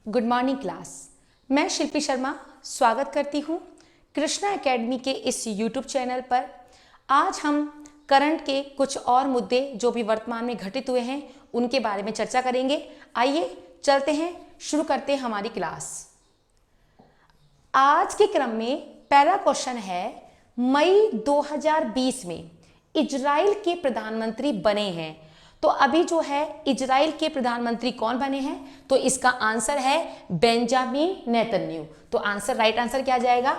Good morning class. मैं शिल्पी शर्मा स्वागत करती हूँ कृष्णा एकेडमी के इस यूट्यूब चैनल पर। आज हम करंट के कुछ और मुद्दे जो भी वर्तमान में घटित हुए हैं उनके बारे में चर्चा करेंगे। आइए चलते हैं, शुरू करते हैं हमारी क्लास। आज के क्रम में पहला क्वेश्चन है, मई 2020 में इजराइल के प्रधानमंत्री बने हैं। तो अभी जो है इजराइल के प्रधानमंत्री कौन बने हैं? तो इसका आंसर है बेंजामिन नेतन्याहू। तो आंसर, राइट आंसर क्या आ जाएगा?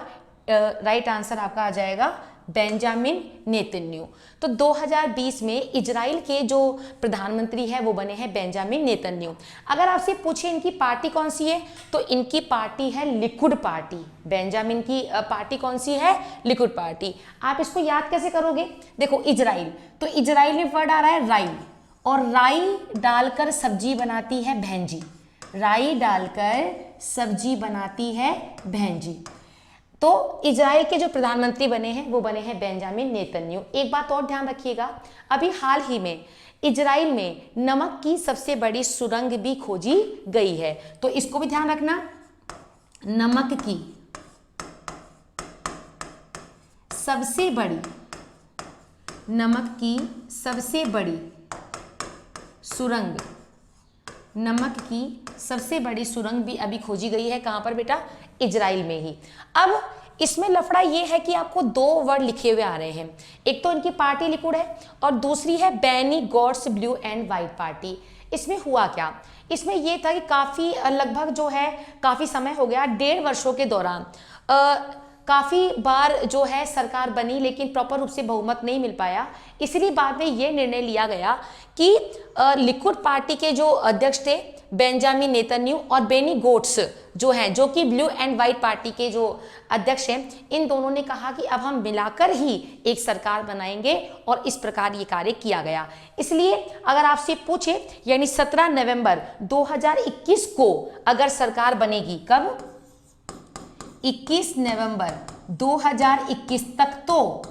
राइट आंसर आपका आ जाएगा बेंजामिन नेतन्याहू। तो 2020 में इजराइल के जो प्रधानमंत्री है वो बने हैं बेंजामिन नेतन्याहू। अगर आपसे पूछे इनकी पार्टी कौन सी है, तो इनकी पार्टी है लिकुड पार्टी। बेंजामिन की पार्टी कौन सी है? Likud party. आप इसको याद कैसे करोगे? देखो इजराइल, तो इजराइल में वर्ड आ रहा है राई, और राई डालकर सब्जी बनाती है भेंजी। राई डालकर सब्जी बनाती है भेंजी। तो इजराइल के जो प्रधानमंत्री बने हैं वो बने हैं बेंजामिन नेतन्याहू। एक बात और ध्यान रखिएगा, अभी हाल ही में इजराइल में नमक की सबसे बड़ी सुरंग भी खोजी गई है। तो इसको भी ध्यान रखना, नमक की सबसे बड़ी, नमक की सबसे बड़ी सुरंग, नमक की सबसे बड़ी सुरंग भी अभी खोजी गई है। कहां पर बेटा? इजराइल में ही। अब इसमें लफड़ा ये है कि आपको दो वर्ड लिखे हुए आ रहे हैं, एक तो इनकी पार्टी लिकुड है और दूसरी है Benny Gantz blue and white party. इसमें हुआ क्या? इसमें यह था कि काफी लगभग जो है काफी समय हो गया, 1.5 वर्षों के दौरान काफ़ी बार जो है सरकार बनी लेकिन प्रॉपर रूप से बहुमत नहीं मिल पाया। इसलिए बाद में ये निर्णय लिया गया कि लिकुड पार्टी के जो अध्यक्ष थे बेंजामिन नेतन्याहू और बेनी गोट्स जो हैं, जो कि ब्लू एंड व्हाइट पार्टी के जो अध्यक्ष हैं, इन दोनों ने कहा कि अब हम मिलाकर ही एक सरकार बनाएंगे, और इस प्रकार ये कार्य किया गया। इसलिए अगर आपसे पूछे, यानी 17 नवंबर 2021 को अगर सरकार बनेगी, कब? 21 नवंबर 2021 तक तो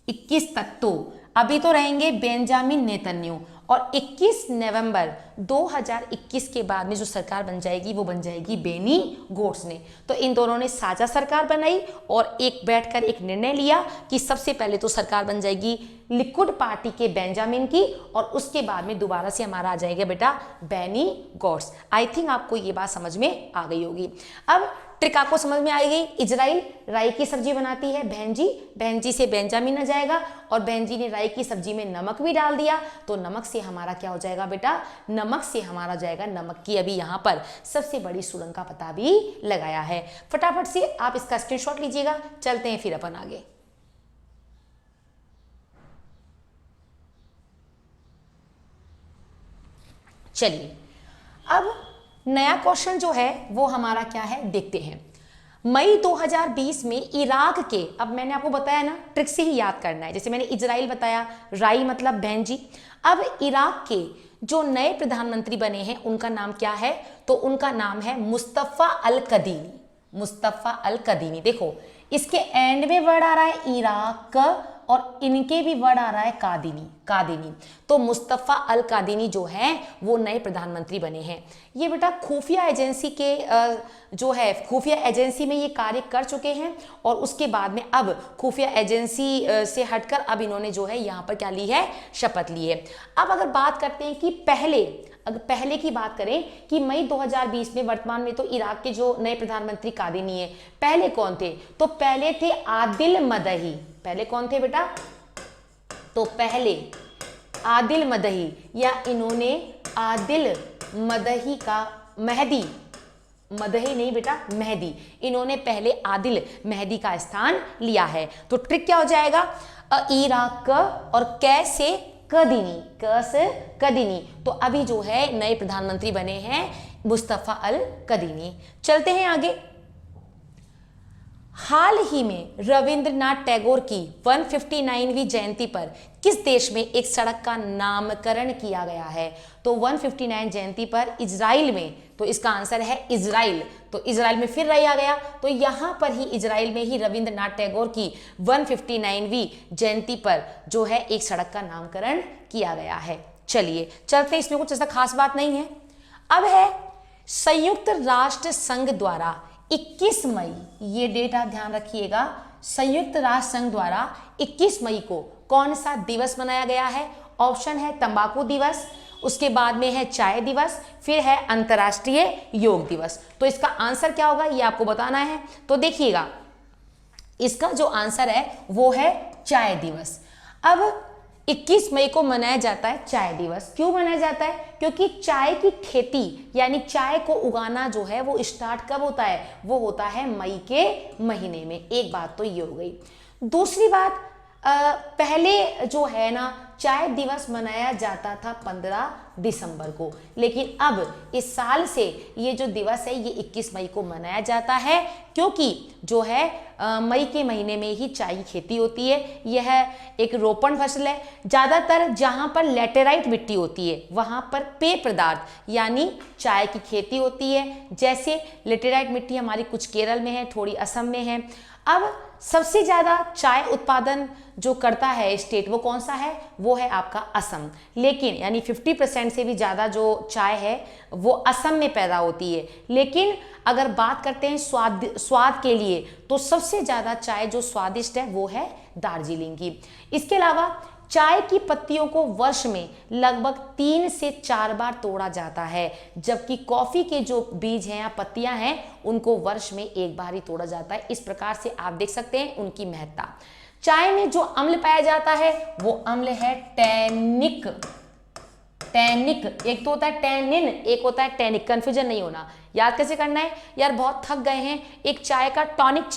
21 तक तो अभी तो रहेंगे बेंजामिन नेतन्याहू, और 21 नवंबर 2021 के बाद में जो सरकार बन जाएगी वो बन जाएगी बेनी गोट्स ने। तो इन दोनों ने साझा सरकार बनाई और एक बैठकर एक निर्णय लिया कि सबसे पहले तो सरकार बन जाएगी लिकुड पार्टी के बेंजामिन की, और उसके बाद में दोबारा से हमारा आ जाएगा बेटा बेनी गोट्स। आई थिंक आपको ये बात समझ में आ गई होगी। अब ट्रिक आपको समझ में आ गई। इजराइल राई की सब्जी बनाती है भेंजी, भेंजी से बेंजामिन आ जाएगा, और बेंजी ने राई की सब्जी में नमक भी डाल दिया, तो नमक से हमारा क्या हो जाएगा बेटा? नमक से हमारा जाएगा, नमक की अभी यहाँ पर सबसे बड़ी सुरंग का पता भी लगाया है। फटाफट से आप इसका स्क्रीनशॉट लीजिएगा। चलते हैं फिर अपन आगे। चलिए, अब नया क्वेश्चन जो है वो हमारा क्या है देखते हैं। मई 2020 में इराक के, अब मैंने आपको बताया ना ट्रिक से ही याद करना है, जैसे मैंने इजराइल बताया, राई मतलब भेंजी। अब इराक के जो नए प्रधानमंत्री बने हैं उनका नाम क्या है? तो उनका नाम है मुस्तफा अल कदीमी। मुस्तफा अल कदीमी। देखो इसके एंड में वर्ड आ रहा है इराक, और इनके भी वर्ड आ रहा है कादिनी, कादिनी। तो मुस्तफा अल कादिनी जो हैं वो नए प्रधानमंत्री बने हैं। ये बेटा खुफिया एजेंसी के जो है खुफिया एजेंसी में ये कार्य कर चुके हैं, और उसके बाद में अब खुफिया एजेंसी से हटकर अब इन्होंने जो है यहाँ पर क्या ली है? शपथ ली है। अब अगर बात करते हैं कि पहले की बात करें कि मई 2020 में वर्तमान में तो इराक के जो नए प्रधानमंत्री कादिनी है, पहले कौन थे? तो पहले थे आदिल मदही। पहले कौन थे बेटा? तो पहले आदिल मदही, या इन्होंने आदिल मदही का, महदी, मदही नहीं बेटा महदी, इन्होंने पहले आदिल महदी का स्थान लिया है। तो ट्रिक क्या हो जाएगा? इराक और कैसे कदीनी, कैसे कदीनी। तो अभी जो है नए प्रधानमंत्री बने हैं मुस्तफा अल कदीनी। चलते हैं आगे। हाल ही में रविंद्रनाथ टैगोर की 159वीं जयंती पर किस देश में एक सड़क का नामकरण किया गया है? तो 159 जयंती पर इजराइल में, तो इसका आंसर है इजराइल। तो इजराइल में फिर रही आ गया, तो यहां पर ही इजराइल में ही रविंद्रनाथ टैगोर की 159वीं जयंती पर जो है एक सड़क का नामकरण किया गया है। चलिए चलते हैं, इसमें कुछ ऐसा खास बात नहीं है। अब है संयुक्त राष्ट्र संघ द्वारा 21 मई, ये डेट आप ध्यान रखिएगा, संयुक्त राष्ट्र संघ द्वारा 21 मई को कौन सा दिवस मनाया गया है? ऑप्शन है तंबाकू दिवस, उसके बाद में है चाय दिवस, फिर है अंतर्राष्ट्रीय योग दिवस। तो इसका आंसर क्या होगा ये आपको बताना है। तो देखिएगा, इसका जो आंसर है वो है चाय दिवस। अब 21 मई को मनाया जाता है चाय दिवस। क्यों मनाया जाता है? क्योंकि चाय की खेती यानी चाय को उगाना जो है वो स्टार्ट कब होता है? वो होता है मई के महीने में। एक बात तो ये हो गई। दूसरी बात, पहले जो है ना चाय दिवस मनाया जाता था 15 दिसंबर को, लेकिन अब इस साल से ये जो दिवस है ये 21 मई को मनाया जाता है, क्योंकि जो है मई के महीने में ही चाय की खेती होती है। यह एक रोपण फसल है। ज़्यादातर जहाँ पर लैटेराइट मिट्टी होती है वहाँ पर पेय पदार्थ यानी चाय की खेती होती है। जैसे लैटेराइट मिट्टी हमारी कुछ केरल में है, थोड़ी असम में है। अब सबसे ज़्यादा चाय उत्पादन जो करता है स्टेट वो कौन सा है? वो है आपका असम। लेकिन यानी 50% से भी ज़्यादा जो चाय है वो असम में पैदा होती है। लेकिन अगर बात करते हैं स्वाद के लिए तो सबसे ज़्यादा चाय जो स्वादिष्ट है वो है दार्जिलिंग की। इसके अलावा चाय की पत्तियों को वर्ष में लगभग 3 से 4 बार तोड़ा जाता है, जबकि कॉफी के जो बीज हैं या पत्तियां हैं उनको वर्ष में 1 बार ही तोड़ा जाता है। इस प्रकार से आप देख सकते हैं उनकी महत्ता। चाय में जो अम्ल पाया जाता है वो अम्ल है टैनिक। एक तो होता है टैनिन, एक होता है टैनिक। कंफ्यूजन नहीं होना। याद कैसे करना है यार? बहुत थक गए हैं, एक चाय का टॉनिक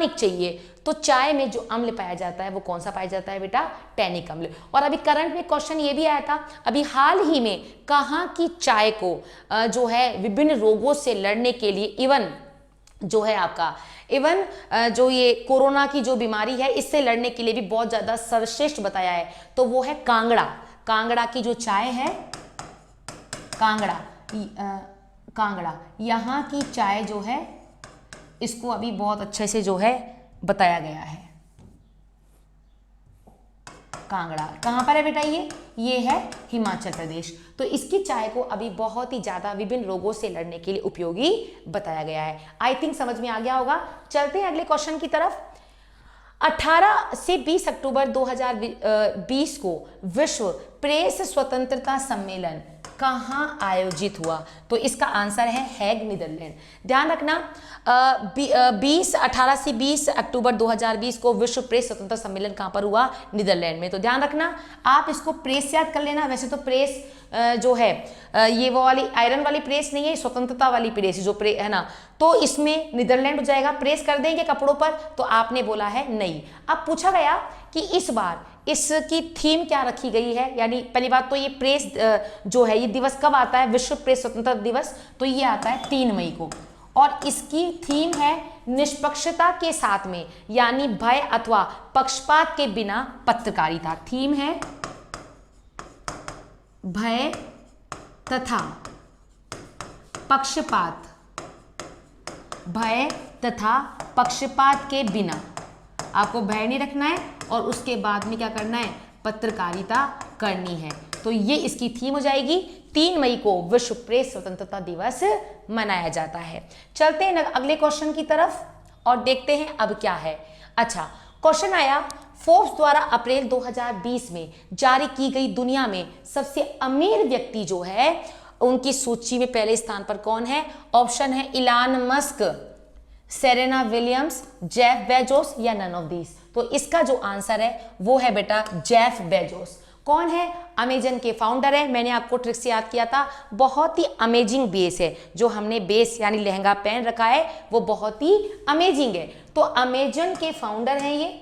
चाहिए। तो चाय में जो अम्ल पाया जाता है वो कौन सा पाया जाता है बेटा? टैनिक अम्ल। और अभी करंट में क्वेश्चन ये भी आया था, अभी हाल ही में कहाँ की चाय को जो है विभिन्न रोगों से लड़ने के लिए इवन जो ये कोरोना की जो बीमारी है इससे लड़ने के लिए भी बहुत ज़्यादा सर्वश्रेष्ठ बताया है। तो वो है कांगड़ा की जो चाय है, कांगड़ा यहाँ की चाय जो है इसको अभी बहुत अच्छे से जो है बताया गया है। कांगड़ा कहाँ पर है बेटा? ये है हिमाचल प्रदेश। तो इसकी चाय को अभी बहुत ही ज़्यादा विभिन्न रोगों से लड़ने के लिए उपयोगी बताया गया है। आई थिंक समझ में आ गया होगा। चलते हैं अगले क्वेश्चन की तरफ। 18 से 20 अक्टूबर 2020 को विश्व प्रेस स्वतंत्रता सम्मेलन कहाँ आयोजित हुआ? तो इसका आंसर है हैग, नीदरलैंड। ध्यान रखना, 18 से 20 अक्टूबर 2020 को विश्व प्रेस स्वतंत्रता सम्मेलन कहाँ पर हुआ? नीदरलैंड में। तो ध्यान रखना, आप इसको प्रेस याद कर लेना। वैसे तो प्रेस जो है ये वो वाली आयरन वाली प्रेस नहीं है, स्वतंत्रता वाली प्रेस जो है ना, तो इसमें नीदरलैंड हो जाएगा। प्रेस कर देंगे कपड़ों पर, तो आपने बोला है नहीं। अब पूछा गया कि इस बार इसकी थीम क्या रखी गई है, यानी पहली बात तो ये प्रेस जो है ये दिवस कब आता है? विश्व प्रेस स्वतंत्रता दिवस। तो ये आता है 3 मई को, और इसकी थीम है निष्पक्षता के साथ में, यानी भय अथवा पक्षपात के बिना पत्रकारिता। थीम है भय तथा पक्षपात के बिना। आपको भय नहीं रखना है और उसके बाद में क्या करना है? पत्रकारिता करनी है। तो ये इसकी थीम हो जाएगी। 3 मई को विश्व प्रेस स्वतंत्रता दिवस मनाया जाता है। चलते हैं अगले क्वेश्चन की तरफ और देखते हैं अब क्या है। अच्छा, क्वेश्चन आया, फोर्ब्स द्वारा अप्रैल 2020 में जारी की गई दुनिया में सबसे अमीर व्यक्ति जो है उनकी सूची में पहले स्थान पर कौन है? ऑप्शन है इलान Musk, Serena Williams, Jeff Bezos या नन ऑफ दीज। तो इसका जो आंसर है वो है बेटा जेफ बेजोस। कौन है? अमेजन के फाउंडर है। मैंने आपको ट्रिक से याद किया था, बहुत ही अमेजिंग बेस है जो हमने बेस यानी लहंगा पहन रखा है वो बहुत ही अमेजिंग है। तो अमेजन के फाउंडर हैं ये,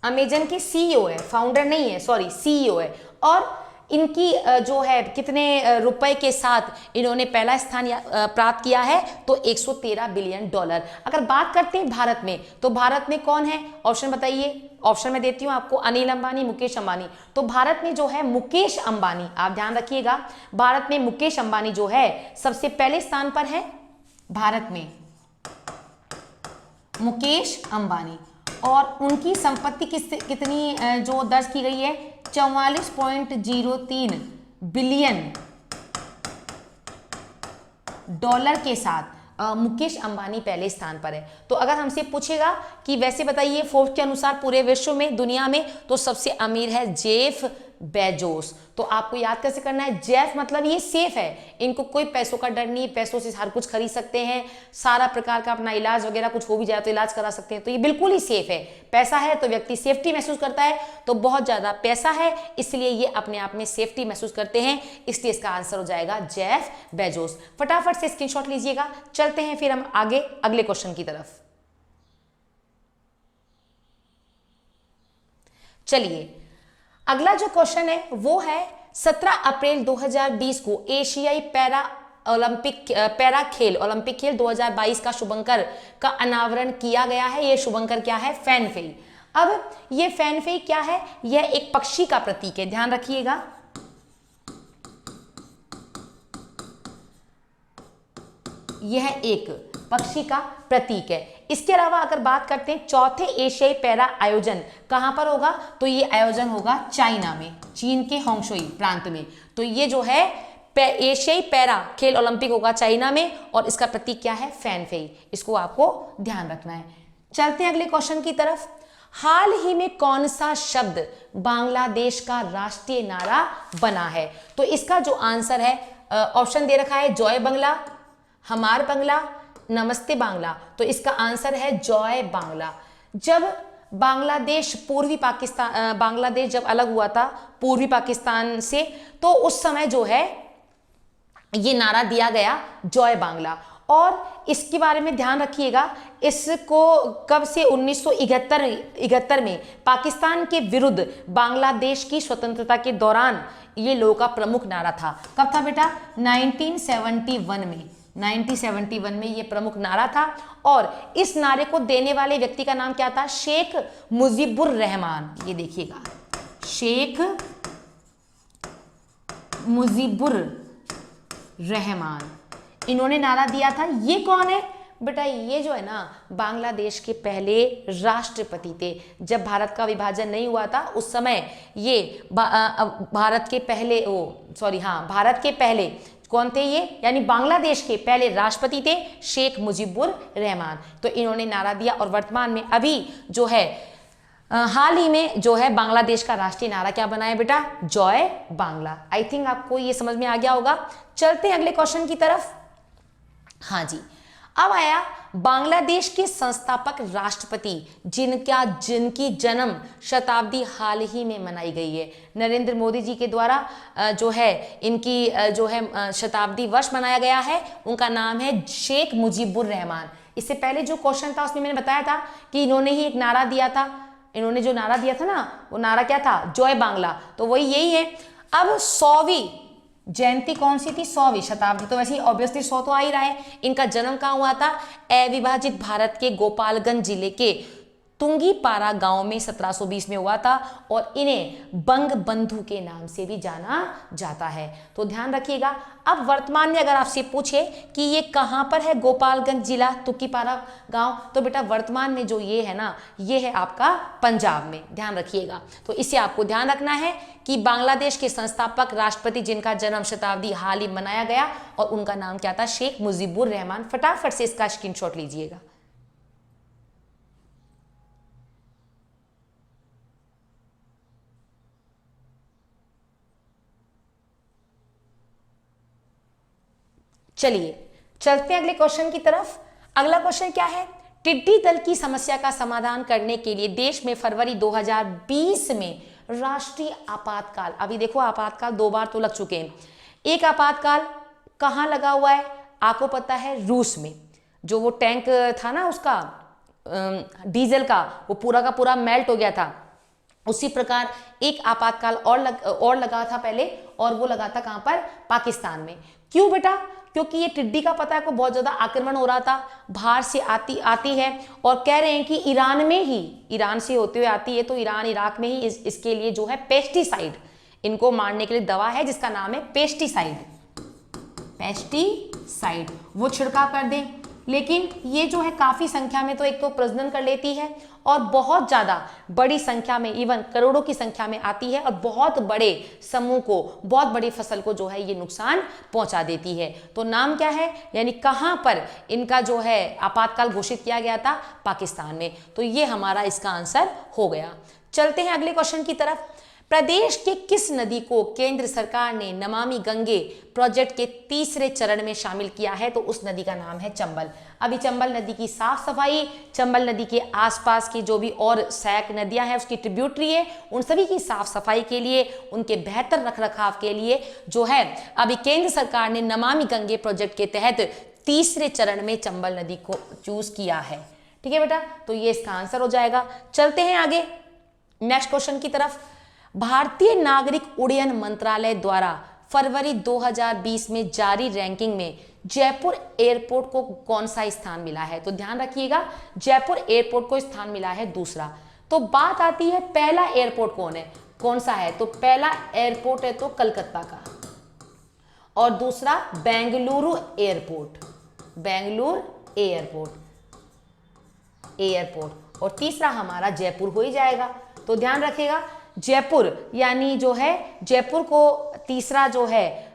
अमेजन के सीईओ है, फाउंडर नहीं है, सॉरी सीईओ है। और इनकी जो है कितने रुपए के साथ इन्होंने पहला स्थान प्राप्त किया है? तो 113 बिलियन डॉलर। अगर बात करते हैं भारत में, तो भारत में कौन है? ऑप्शन बताइए। ऑप्शन में देती हूं आपको, अनिल अंबानी, मुकेश अंबानी। तो भारत में जो है मुकेश अंबानी, आप ध्यान रखिएगा, भारत में मुकेश अंबानी जो है सबसे पहले स्थान पर है। भारत में मुकेश अंबानी, और उनकी संपत्ति कितनी जो दर्ज की गई है? 44.03 बिलियन डॉलर के साथ मुकेश अंबानी पहले स्थान पर है। तो अगर हमसे पूछेगा कि वैसे बताइए फोर्ब्स के अनुसार पूरे विश्व में, दुनिया में, तो सबसे अमीर है जेफ बेजोस। तो आपको याद कैसे करना है, जेफ मतलब ये सेफ है, इनको कोई पैसों का डर नहीं, पैसों से हर कुछ खरीद सकते हैं, सारा प्रकार का अपना इलाज वगैरह कुछ हो भी जाए तो इलाज करा सकते हैं, तो ये बिल्कुल ही सेफ है। पैसा है तो व्यक्ति सेफ्टी महसूस करता है, तो बहुत ज्यादा पैसा है इसलिए ये अपने आप में सेफ्टी महसूस करते हैं, इसलिए इसका आंसर हो जाएगा जेफ बेजोस। फटाफट से स्क्रीनशॉट लीजिएगा। चलते हैं फिर हम आगे अगले क्वेश्चन की तरफ। चलिए अगला जो क्वेश्चन है वो है 17 अप्रैल 2020 को एशियाई पैरा खेल ओलंपिक खेल 2022 का शुभंकर का अनावरण किया गया है। यह शुभंकर क्या है, फैनफेई। अब यह फैनफेई क्या है, यह एक पक्षी का प्रतीक है, ध्यान रखिएगा। यह एक पक्षी का प्रतीक है। इसके अलावा अगर बात करते हैं चौथे एशियाई पैरा आयोजन कहां पर होगा, तो ये आयोजन होगा चाइना में, चीन के होंगशुई प्रांत में। तो ये जो है एशियाई पैरा खेल ओलंपिक होगा चाइना में, और इसका प्रतीक क्या है, फैनफेई। इसको आपको ध्यान रखना है। चलते हैं अगले क्वेश्चन की तरफ। हाल ही में कौन सा शब्द बांग्लादेश का राष्ट्रीय नारा बना है, तो इसका जो आंसर है, ऑप्शन दे रखा है जॉय बांग्ला, हमार बांग्ला, नमस्ते बांग्ला। तो इसका आंसर है जॉय बांग्ला। जब बांग्लादेश बांग्लादेश जब अलग हुआ था पूर्वी पाकिस्तान से, तो उस समय जो है ये नारा दिया गया जॉय बांग्ला। और इसके बारे में ध्यान रखिएगा, इसको कब से 1971 में पाकिस्तान के विरुद्ध बांग्लादेश की स्वतंत्रता के दौरान ये लोगों का प्रमुख नारा था। कब था बेटा, 1971 में। 1971 में ये प्रमुख नारा था, और इस नारे को देने वाले व्यक्ति का नाम क्या था, शेख मुजीबुर रहमान। ये देखिएगा, शेख मुजीबुर रहमान, इन्होंने नारा दिया था। ये कौन है बेटा, ये जो है ना बांग्लादेश के पहले राष्ट्रपति थे। जब भारत का विभाजन नहीं हुआ था उस समय ये भारत के पहले कौन थे ये, यानी बांग्लादेश के पहले राष्ट्रपति थे शेख मुजीबुर रहमान। तो इन्होंने नारा दिया, और वर्तमान में अभी जो है हाल ही में जो है बांग्लादेश का राष्ट्रीय नारा क्या बनाया बेटा, जॉय बांग्ला। आई थिंक आपको ये समझ में आ गया होगा। चलते हैं अगले क्वेश्चन की तरफ। हाँ जी, अब आया बांग्लादेश के संस्थापक राष्ट्रपति जिनकी जन्म शताब्दी हाल ही में मनाई गई है। नरेंद्र मोदी जी के द्वारा जो है इनकी जो है शताब्दी वर्ष मनाया गया है। उनका नाम है शेख मुजीबुर रहमान। इससे पहले जो क्वेश्चन था उसमें मैंने बताया था कि इन्होंने ही एक नारा दिया था। इन्होंने जो नारा दिया था ना, वो नारा क्या था, जॉय बांग्ला। तो वही यही है। अब 100वीं जयंती कौन सी थी, 100वीं शताब्दी, तो वैसे ही ऑब्वियसली 100 तो आ ही रहा है। इनका जन्म कहाँ हुआ था, अविभाजित भारत के गोपालगंज जिले के तुंगीपारा गांव में 1720 में हुआ था, और इन्हें बंग बंधु के नाम से भी जाना जाता है। तो ध्यान रखिएगा। अब वर्तमान में अगर आपसे पूछे कि ये कहां पर है, गोपालगंज जिला तुंगीपारा गांव, तो बेटा वर्तमान में जो ये है ना, ये है आपका पंजाब में। ध्यान रखिएगा। तो इसे आपको ध्यान रखना है कि बांग्लादेश के संस्थापक राष्ट्रपति जिनका जन्म शताब्दी हाल ही मनाया गया, और उनका नाम क्या था, शेख मुजीबुर रहमान। फटाफट से इसका स्क्रीनशॉट लीजिएगा। चलिए चलते हैं अगले क्वेश्चन की तरफ। अगला क्वेश्चन क्या है, टिड्डी दल की समस्या का समाधान करने के लिए देश में फरवरी 2020 में राष्ट्रीय आपातकाल, अभी देखो आपातकाल 2 बार तो लग चुके हैं। एक आपातकाल कहां लगा हुआ है, आपको पता है रूस में। जो वो टैंक था ना उसका डीजल का, वो पूरा का पूरा मेल्ट हो गया था। उसी प्रकार एक आपातकाल और लगा था पहले, और वो लगा था कहां पर, पाकिस्तान में। क्यों बेटा, क्योंकि ये टिड्डी का पता है को बहुत ज्यादा आक्रमण हो रहा था, बाहर से आती है, और कह रहे हैं कि ईरान से होते हुए आती है, तो ईरान इराक में ही इसके लिए जो है पेस्टिसाइड, इनको मारने के लिए दवा है जिसका नाम है पेस्टिसाइड, वो छिड़काव कर दें। लेकिन ये जो है काफी संख्या में तो एक तो प्रजनन कर लेती है और बहुत ज्यादा बड़ी संख्या में, इवन करोड़ों की संख्या में आती है और बहुत बड़े समूह को, बहुत बड़ी फसल को जो है ये नुकसान पहुंचा देती है। तो नाम क्या है, यानी कहां पर इनका जो है आपातकाल घोषित किया गया था, पाकिस्तान में। तो ये हमारा इसका आंसर हो गया। चलते हैं अगले क्वेश्चन की तरफ। प्रदेश के किस नदी को केंद्र सरकार ने नमामि गंगे प्रोजेक्ट के तीसरे चरण में शामिल किया है? तो उस नदी का नाम है चंबल। अभी चंबल नदी की साफ सफाई, चंबल नदी के आसपास की जो भी और सहायक नदियां हैं उसकी ट्रिब्यूटरी है, उन सभी की साफ सफाई के लिए, उनके बेहतर रखरखाव के लिए जो है अभी केंद्र सरकार ने नमामि गंगे प्रोजेक्ट के तहत तीसरे चरण में चंबल नदी को चूज किया है। ठीक है बेटा, तो ये इसका आंसर हो जाएगा। चलते हैं आगे नेक्स्ट क्वेश्चन की तरफ। भारतीय नागरिक उड्डयन मंत्रालय द्वारा फरवरी 2020 में जारी रैंकिंग में जयपुर एयरपोर्ट को कौन सा स्थान मिला है? तो ध्यान रखिएगा, जयपुर एयरपोर्ट को स्थान मिला है दूसरा। तो बात आती है पहला एयरपोर्ट कौन सा है? तो पहला एयरपोर्ट है तो कलकत्ता का, और दूसरा बेंगलुरु एयरपोर्ट, बेंगलुरु एयरपोर्ट, और तीसरा हमारा जयपुर हो ही जाएगा। तो ध्यान रखिएगा, जयपुर यानी जो है जयपुर को तीसरा जो है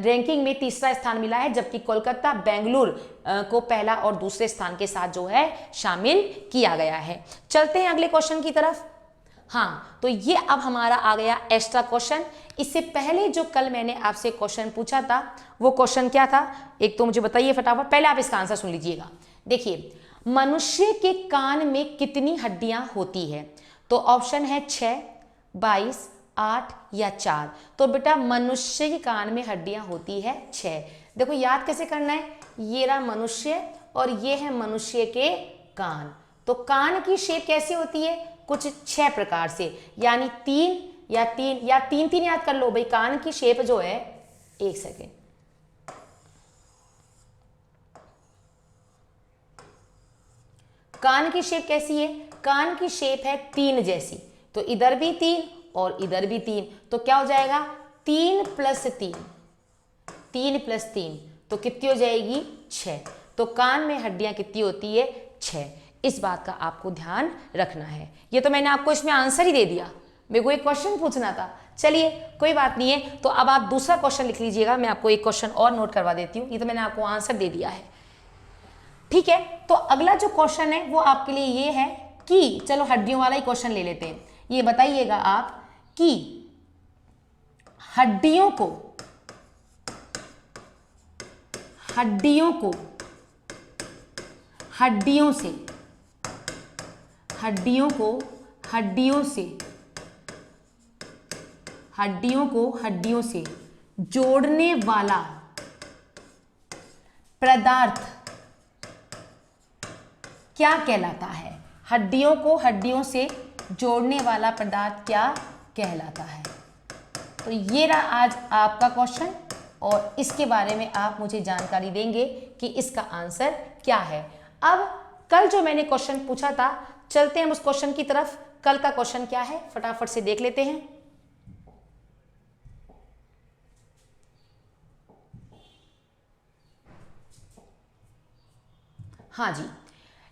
रैंकिंग में तीसरा स्थान मिला है, जबकि कोलकाता बेंगलुरु को पहला और दूसरे स्थान के साथ जो है शामिल किया गया है। चलते हैं अगले क्वेश्चन की तरफ। हाँ, तो ये अब हमारा आ गया एक्स्ट्रा क्वेश्चन। इससे पहले जो कल मैंने आपसे क्वेश्चन पूछा था वो क्वेश्चन क्या था, एक तो मुझे बताइए फटाफट, पहले आप इसका आंसर सुन लीजिएगा। देखिए, मनुष्य के कान में कितनी हड्डियां होती है? तो ऑप्शन है 6, 22, 8 या 4। तो बेटा मनुष्य के कान में हड्डियां होती है 6। देखो याद कैसे करना है, ये रहा मनुष्य और ये है मनुष्य के कान। तो कान की शेप कैसी होती है? कुछ 6 प्रकार से, यानी 3 या 3 याद कर लो भाई। कान की शेप जो है, एक सेकेंड, कान की शेप कैसी है? कान की शेप है 3 जैसी। तो इधर भी 3 और इधर भी 3, तो क्या हो जाएगा? 3 + 3, 3 + 3 तो कितनी हो जाएगी? 6। तो कान में हड्डियां कितनी होती है? 6। इस बात का आपको ध्यान रखना है। ये तो मैंने आपको इसमें आंसर ही दे दिया, मेरे को एक क्वेश्चन पूछना था। चलिए कोई बात नहीं है, तो अब आप दूसरा क्वेश्चन लिख लीजिएगा। मैं आपको एक क्वेश्चन और नोट करवा देती हूँ, ये तो मैंने आपको आंसर दे दिया है। ठीक है, तो अगला जो क्वेश्चन है वो आपके लिए ये है कि चलो हड्डियों वाला ही क्वेश्चन ले लेते हैं। ये बताइएगा आप कि हड्डियों को हड्डियों से जोड़ने वाला पदार्थ क्या कहलाता है? हड्डियों को हड्डियों से जोड़ने वाला पदार्थ क्या कहलाता है? तो ये रहा आज आपका क्वेश्चन, और इसके बारे में आप मुझे जानकारी देंगे कि इसका आंसर क्या है। अब कल जो मैंने क्वेश्चन पूछा था, चलते हैं उस क्वेश्चन की तरफ। कल का क्वेश्चन क्या है फटाफट से देख लेते हैं। हाँ जी,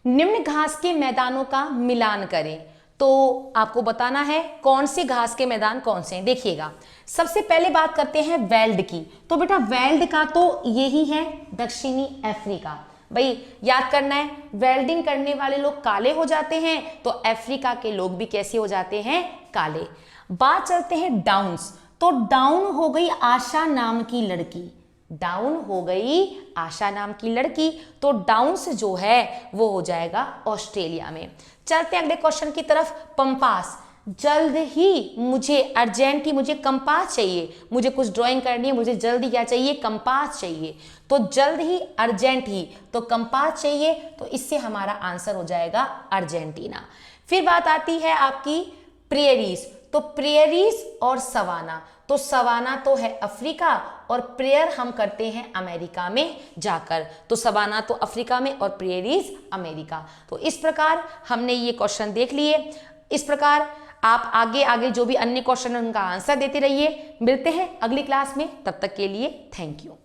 निम्न घास के मैदानों का मिलान करें। तो आपको बताना है कौन से घास के मैदान कौन से हैं। देखिएगा, सबसे पहले बात करते हैं वेल्ड की। तो बेटा वेल्ड का तो यही है दक्षिणी अफ्रीका। भाई याद करना है, वेल्डिंग करने वाले लोग काले हो जाते हैं, तो अफ्रीका के लोग भी कैसे हो जाते हैं? काले। बात चलते हैं डाउन्स। तो डाउन हो गई आशा नाम की लड़की, डाउन हो गई आशा नाम की लड़की, तो डाउन्स जो है वो हो जाएगा ऑस्ट्रेलिया में। चलते हैं अगले क्वेश्चन की तरफ। पंपास, जल्द ही मुझे अर्जेंट ही मुझे कंपास चाहिए, मुझे कुछ ड्राइंग करनी है, मुझे जल्दी क्या चाहिए? कंपास चाहिए। तो जल्द ही अर्जेंट ही, तो कंपास चाहिए, तो इससे हमारा आंसर हो जाएगा अर्जेंटीना। फिर बात आती है आपकी प्रेयरीज। तो प्रेयरीज और सवाना, तो सवाना तो है अफ्रीका और प्रेयर हम करते हैं अमेरिका में जाकर, तो सवाना तो अफ्रीका में और प्रेयरीज अमेरिका। तो इस प्रकार हमने ये क्वेश्चन देख लिए। इस प्रकार आप आगे आगे जो भी अन्य क्वेश्चन है उनका आंसर देते रहिए। मिलते हैं अगली क्लास में, तब तक के लिए थैंक यू।